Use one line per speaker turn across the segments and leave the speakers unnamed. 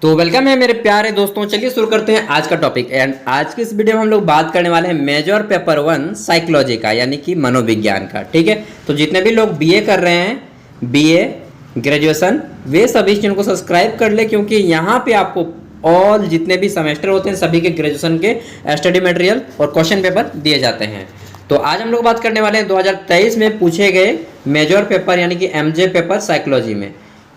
तो वेलकम है मेरे प्यारे दोस्तों। चलिए शुरू करते हैं आज का टॉपिक। एंड आज की इस वीडियो में हम लोग बात करने वाले हैं मेजर पेपर 1 साइकोलॉजी का, यानी कि मनोविज्ञान का। ठीक है, तो जितने भी लोग बीए कर रहे हैं, बीए ग्रेजुएशन, वे सभी इस चैनल को सब्सक्राइब कर ले, क्योंकि यहाँ पे आपको ऑल जितने भी सेमेस्टर होते हैं सभी के ग्रेजुएशन के स्टडी मटेरियल और क्वेश्चन पेपर दिए जाते हैं। तो आज हम लोग बात करने वाले हैं 2023 में पूछे गए मेजर पेपर यानी कि एमजे पेपर साइकोलॉजी में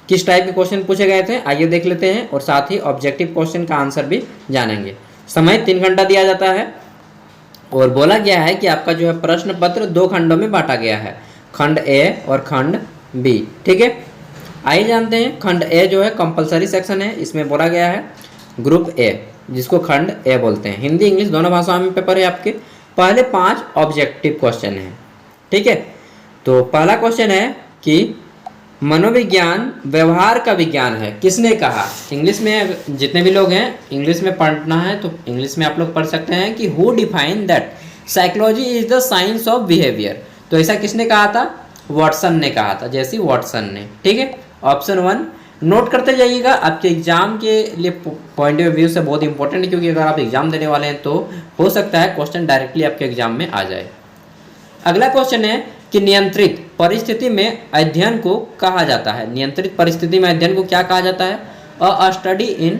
किस टाइप के क्वेश्चन पूछे गए थे। आइए देख लेते हैं और साथ ही ऑब्जेक्टिव क्वेश्चन का आंसर भी जानेंगे। समय 3 घंटा दिया जाता है और बोला गया है कि आपका जो है प्रश्न पत्र 2 खंडों में बांटा गया है, खंड ए और खंड बी। ठीक है, आइए जानते हैं। खंड ए जो है कंपलसरी सेक्शन है, इसमें बोला गया है ग्रुप ए, जिसको खंड ए बोलते हैं। हिंदी इंग्लिश दोनों भाषाओं में पेपर है आपके। पहले 5 ऑब्जेक्टिव क्वेश्चन हैं। ठीक है, तो पहला क्वेश्चन है कि मनोविज्ञान व्यवहार का विज्ञान है, किसने कहा। इंग्लिश में जितने भी लोग हैं इंग्लिश में पढ़ना है तो इंग्लिश में आप लोग पढ़ सकते हैं कि who define that psychology is the science of behaviour. तो ऐसा किसने कहा था? वॉटसन ने कहा था, जैसी वॉटसन ने। ठीक है, ऑप्शन 1 नोट करते जाइएगा, आपके एग्जाम के लिए पॉइंट ऑफ व्यू से बहुत इंपॉर्टेंट है, क्योंकि अगर आप एग्जाम देने वाले हैं तो हो सकता है क्वेश्चन डायरेक्टली आपके एग्जाम में आ जाए। अगला क्वेश्चन है कि नियंत्रित परिस्थिति में अध्ययन को कहा जाता है। नियंत्रित परिस्थिति में अध्ययन को क्या कहा जाता है? अ study in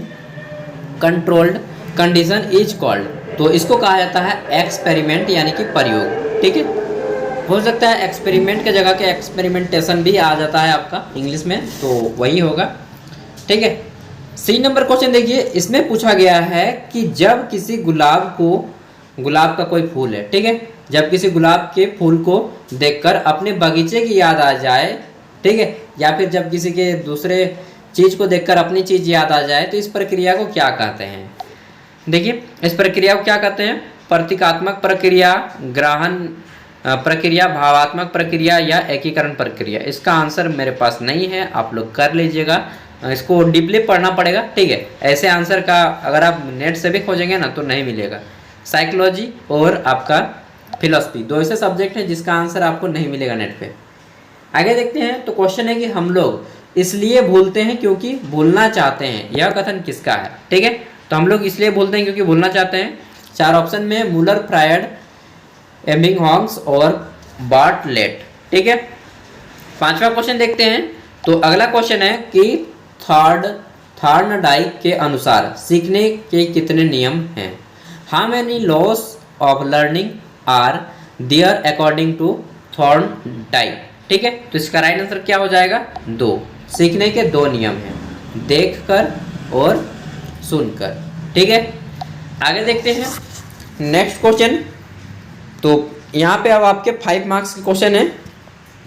controlled condition is called. तो इसको कहा जाता है एक्सपेरिमेंट यानी कि प्रयोग। ठीक है, हो सकता है एक्सपेरिमेंट के जगह के एक्सपेरिमेंटेशन भी आ जाता है आपका इंग्लिश में, तो वही होगा। ठीक है, सी नंबर क्वेश्चन देखिए, इसमें पूछा गया है कि जब किसी गुलाब का कोई फूल है, ठीक है, जब किसी गुलाब के फूल को देखकर अपने बगीचे की याद आ जाए, ठीक है, या फिर जब किसी के दूसरे चीज को देखकर अपनी चीज याद आ जाए, तो इस प्रक्रिया को क्या कहते हैं? देखिए, इस प्रक्रिया को क्या कहते हैं? प्रतीकात्मक प्रक्रिया, ग्रहण प्रक्रिया, भावात्मक प्रक्रिया या एकीकरण प्रक्रिया। इसका आंसर मेरे पास नहीं है, आप लोग कर लीजिएगा, इसको डीपली पढ़ना पड़ेगा। ठीक है, ऐसे आंसर का अगर आप नेट से भी खोजेंगे ना तो नहीं मिलेगा। साइकोलॉजी और आपका फिलॉसफी 2 ऐसे सब्जेक्ट हैं जिसका आंसर आपको नहीं मिलेगा नेट पे। आगे देखते हैं। तो क्वेश्चन है कि हम लोग इसलिए भूलते हैं क्योंकि भूलना चाहते हैं, यह कथन किसका है? ठीक है, तो हम लोग इसलिए भूलते हैं क्योंकि भूलना चाहते हैं। 4 ऑप्शन में मुलर, फ्रायड, एबिंगहॉस और बार्टलेट। ठीक है, 5वां क्वेश्चन देखते हैं। तो अगला क्वेश्चन है कि थॉर्नडाइक के अनुसार सीखने के कितने नियम हैं? How many laws of learning are there according to Thorndike. ठीक है, तो इसका राइट आंसर क्या हो जाएगा? 2। सीखने के 2 नियम हैं, देखकर और सुनकर। ठीक है, आगे देखते हैं नेक्स्ट क्वेश्चन। तो यहाँ पे अब आपके 5 मार्क्स के क्वेश्चन है,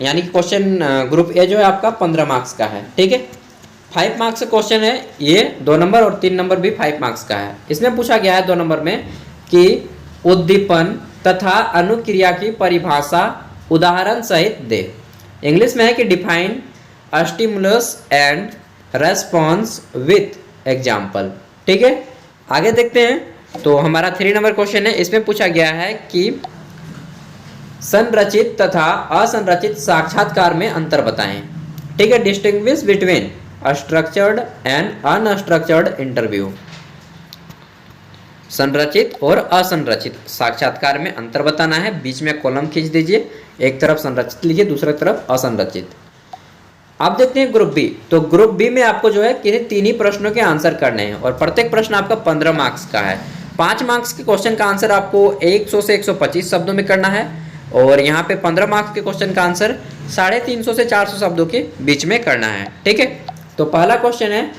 यानी कि क्वेश्चन ग्रुप ए जो है आपका 15 मार्क्स का है। ठीक है, 5 मार्क्स का क्वेश्चन है ये। 2 नंबर और 3 नंबर भी 5 मार्क्स का है। इसमें पूछा गया है 2 नंबर में कि उद्दीपन तथा अनुक्रिया की परिभाषा उदाहरण सहित दे। इंग्लिश में है कि define stimulus and response with example. ठीक है, आगे देखते हैं। तो हमारा 3 नंबर क्वेश्चन है, इसमें पूछा गया है कि संरचित तथा असंरचित साक्षात्कार में अंतर बताएं। ठीक है, distinguish between structured and unstructured interview. संरचित और असंरचित साक्षात्कार में अंतर बताना है। बीच में कॉलम खींच दीजिए, एक तरफ संरचित लिखिए, दूसरी तरफ असंरचित। आप देखते हैं ग्रुप बी। तो ग्रुप बी में आपको जो है कि 3 ही प्रश्नों के आंसर करने हैं और प्रत्येक प्रश्न आपका 15 मार्क्स का है। 5 मार्क्स के क्वेश्चन का आंसर आपको 100 से 125 शब्दों में करना है और यहाँ पे 15 मार्क्स के क्वेश्चन का आंसर 350 से 400 शब्दों के बीच में करना है। ठीक है, तो पहला क्वेश्चन है,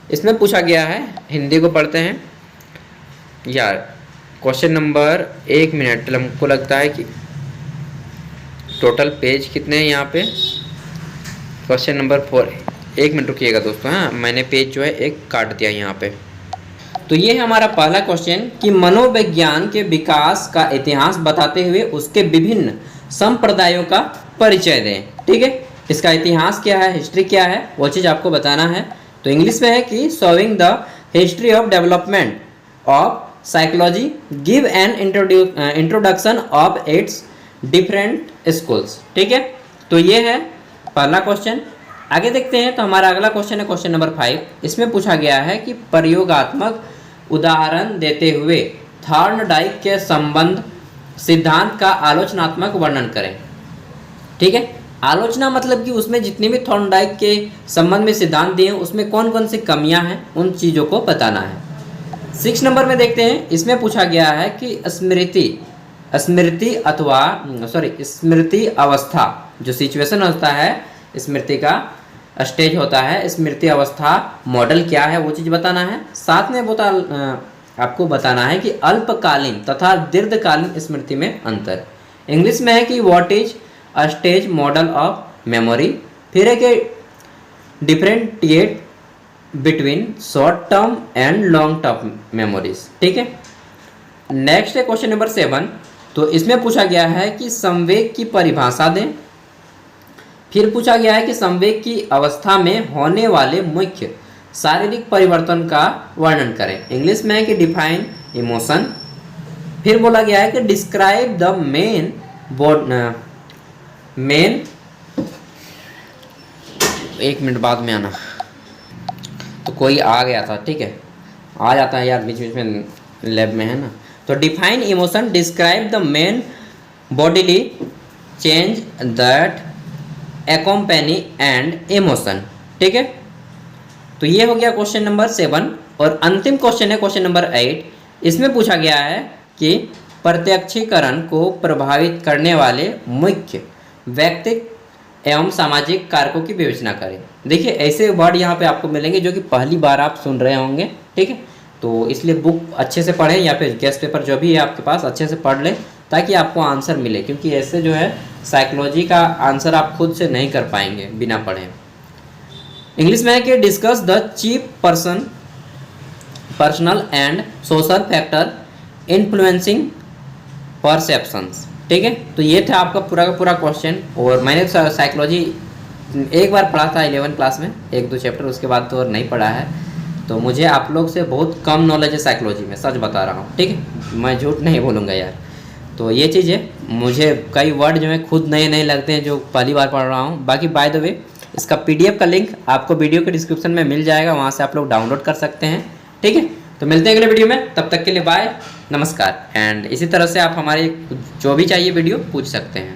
इसमें पूछा गया है, हिंदी को पढ़ते हैं यार। क्वेश्चन नंबर 1 मिनट हमको लगता है कि टोटल पेज कितने हैं यहाँ पे? Question number 4। 1 मिनट रुकिएगा दोस्तों। हाँ, मैंने पेज जो है एक काट दिया यहाँ पे। तो ये है हमारा पहला क्वेश्चन कि मनोविज्ञान के विकास का इतिहास बताते हुए उसके विभिन्न संप्रदायों का परिचय दें। ठीक है, इसका इतिहास क्या है, हिस्ट्री क्या है, वो चीज़ आपको बताना है। तो इंग्लिश में है कि showing the history of development of psychology, give an introduction of its different schools. ठीक है, तो ये है पहला क्वेश्चन। आगे देखते हैं। तो हमारा अगला क्वेश्चन है क्वेश्चन नंबर 5। इसमें पूछा गया है कि प्रयोगात्मक उदाहरण देते हुए थॉर्नडाइक के संबंध सिद्धांत का आलोचनात्मक वर्णन करें। ठीक है, आलोचना मतलब कि उसमें जितने भी थॉर्नडाइक के संबंध में सिद्धांत दिए हैं उसमें कौन कौन सी कमियां हैं उन चीज़ों को बताना है। 6 नंबर में देखते हैं। इसमें पूछा गया है कि स्मृति अवस्था जो सिचुएशन होता है, स्मृति का स्टेज होता है, स्मृति अवस्था मॉडल क्या है वो चीज़ बताना है। साथ में आपको बताना है कि अल्पकालीन तथा दीर्घकालीन स्मृति में अंतर। इंग्लिश में है कि what is a stage model of memory. फिर है कि differentiate between short term and long term memories. ठीक है, नेक्स्ट है क्वेश्चन नंबर 7। तो इसमें पूछा गया है कि संवेग की परिभाषा दें। फिर पूछा गया है कि संवेग की अवस्था में होने वाले मुख्य शारीरिक परिवर्तन का वर्णन करें। इंग्लिश में है कि डिफाइन इमोशन। फिर बोला गया है कि डिस्क्राइब द मेन 1 मिनट बाद में आना, तो कोई आ गया था। ठीक है, आ जाता है यार, बीच बीच में लैब में है ना। तो define emotion, describe the main bodily change that accompany and emotion. ठीक है, तो ये हो गया क्वेश्चन नंबर 7। और अंतिम क्वेश्चन है क्वेश्चन नंबर 8। इसमें पूछा गया है कि प्रत्यक्षीकरण को प्रभावित करने वाले मुख्य व्यक्तिगत एवं सामाजिक कारकों की विवेचना करें। देखिए ऐसे वर्ड यहाँ पे आपको मिलेंगे जो कि पहली बार आप सुन रहे होंगे। ठीक है, तो इसलिए बुक अच्छे से पढ़ें या फिर गेस्ट पेपर जो भी है आपके पास अच्छे से पढ़ लें ताकि आपको आंसर मिले, क्योंकि ऐसे जो है साइकोलॉजी का आंसर आप खुद से नहीं कर पाएंगे बिना पढ़े। इंग्लिश में है कि discuss the chief personnel and social factor influencing perceptions. ठीक है, तो ये था आपका पूरा का पूरा क्वेश्चन। और मैंने साइकोलॉजी एक बार पढ़ा था 11 क्लास में 1-2 चैप्टर, उसके बाद तो और नहीं पढ़ा है। तो मुझे आप लोग से बहुत कम नॉलेज है साइकोलॉजी में, सच बता रहा हूँ। ठीक है, मैं झूठ नहीं बोलूँगा यार। तो ये चीज़ है, मुझे कई वर्ड जो है खुद नए नए लगते हैं जो पहली बार पढ़ रहा हूँ। बाकी बाय द वे इसका PDF का लिंक आपको वीडियो के डिस्क्रिप्शन में मिल जाएगा, वहाँ से आप लोग डाउनलोड कर सकते हैं। ठीक है, तो मिलते हैं अगले वीडियो में, तब तक के लिए बाय, नमस्कार। एंड इसी तरह से आप हमारे जो भी चाहिए वीडियो पूछ सकते हैं।